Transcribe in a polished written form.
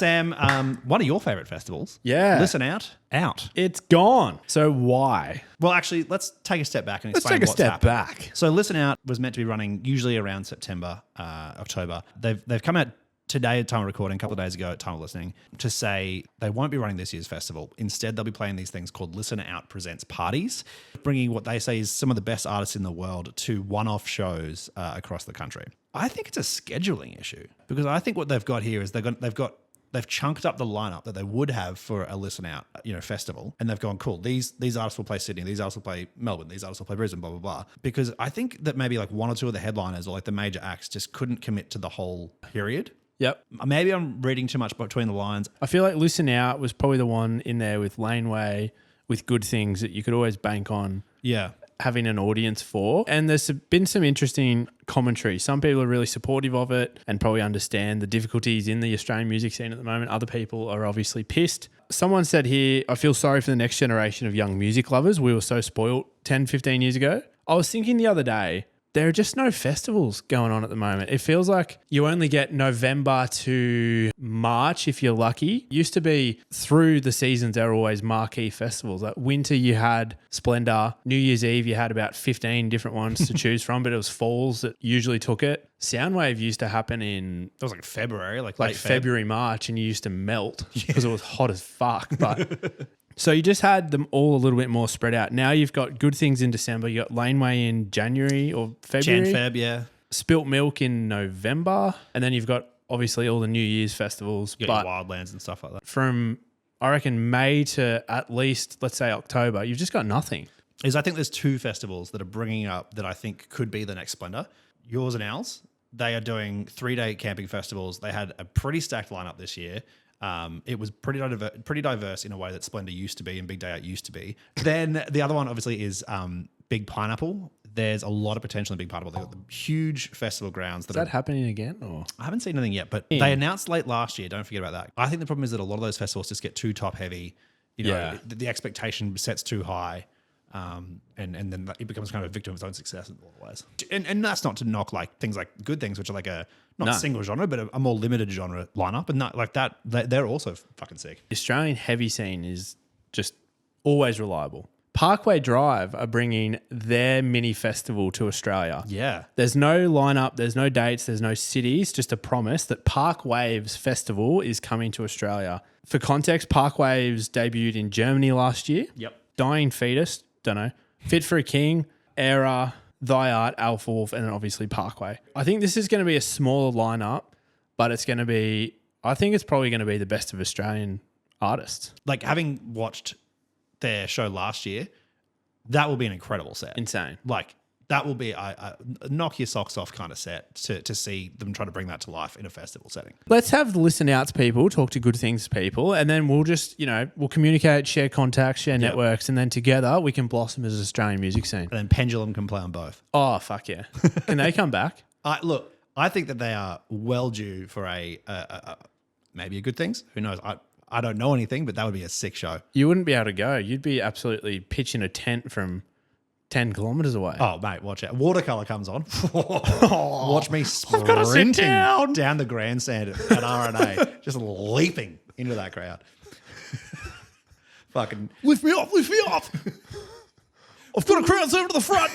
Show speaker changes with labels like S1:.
S1: Sam, one of your favourite festivals.
S2: Yeah.
S1: Listen Out.
S2: It's gone. So why?
S1: Well, actually, let's take a step back and explain
S2: Let's
S1: what's
S2: take a step
S1: happened.
S2: back.
S1: So Listen Out was meant to be running usually around September, October. They've come out today at time of recording, a couple of days ago at time of listening, to say they won't be running this year's festival. Instead, they'll be playing these things called Listen Out Presents Parties, bringing what they say is some of the best artists in the world to one-off shows across the country. I think it's a scheduling issue because I think what they've got here is they've chunked up the lineup that they would have for a Listen Out, festival, and they've gone, cool, these artists will play Sydney, these artists will play Melbourne, these artists will play Brisbane, blah, blah, blah. Because I think that maybe like one or two of the headliners or like the major acts just couldn't commit to the whole period.
S2: Yep.
S1: Maybe I'm reading too much between the lines.
S2: I feel like Listen Out was probably the one in there with Laneway, with Good Things that you could always bank on having an audience for. And there's been some interesting commentary. Some people are really supportive of it and probably understand the difficulties in the Australian music scene at the moment. Other people are obviously pissed. Someone said here, I feel sorry for the next generation of young music lovers. We were so spoiled 10, 15 years ago. I was thinking the other day, there are just no festivals going on at the moment. It feels like you only get November to March if you're lucky. Used to be through the seasons, there were always marquee festivals. Like winter, you had Splendor. New Year's Eve, you had about 15 different ones to choose from, but it was falls that usually took it. Soundwave used to happen in...
S1: It was like February, like
S2: February, March, and you used to melt because it was hot as fuck. But... So you just had them all a little bit more spread out. Now you've got Good Things in December. You got Laneway in January or February.
S1: Jan-Feb, yeah.
S2: Spilt Milk in November. And then you've got obviously all the New Year's festivals.
S1: You got your Wildlands and stuff like that.
S2: From, I reckon, May to at least, let's say October, you've just got nothing.
S1: I think there's two festivals that are bringing up that I think could be the next Splendor. Yours and ours. They are doing 3-day camping festivals. They had a pretty stacked lineup this year. It was pretty diverse in a way that Splendor used to be and Big Day Out used to be. Then the other one obviously is Big Pineapple. There's a lot of potential in Big Pineapple. They've got the huge festival grounds.
S2: Is that happening again? Or
S1: I haven't seen anything yet, but they announced late last year. Don't forget about that. I think the problem is that a lot of those festivals just get too top heavy. The expectation sets too high. And then it becomes kind of a victim of its own success in a lot of ways. And that's not to knock like things like Good Things, which are like a single genre, but a more limited genre lineup. And not like that, they're also fucking sick.
S2: The Australian heavy scene is just always reliable. Parkway Drive are bringing their mini festival to Australia.
S1: Yeah.
S2: There's no lineup, there's no dates, there's no cities, just a promise that Park Waves Festival is coming to Australia. For context, Park Waves debuted in Germany last year.
S1: Yep.
S2: Dying Fetus, don't know. Fit for a King, Era, Thy Art, Alpha Wolf, and then obviously Parkway. I think this is going to be a smaller lineup, but it's going to be, I think it's probably going to be the best of Australian artists.
S1: Like having watched their show last year, that will be an incredible set.
S2: Insane.
S1: Like that will be a knock your socks off kind of set to see them try to bring that to life in a festival setting.
S2: Let's have the Listen Outs people talk to Good Things people, and then we'll just, we'll communicate, share contacts, share networks, and then together we can blossom as an Australian music scene.
S1: And then Pendulum can play on both.
S2: Oh, fuck yeah. Can they come back?
S1: Look, I think that they are well due for maybe a Good Things. Who knows? I don't know anything, but that would be a sick show.
S2: You wouldn't be able to go. You'd be absolutely pitching a tent from 10 kilometres away.
S1: Oh, mate, watch out. Watercolour comes on. Watch me sprinting down the grandstand at RNA, just leaping into that crowd. Fucking lift me off. I've got a crowd over to the front.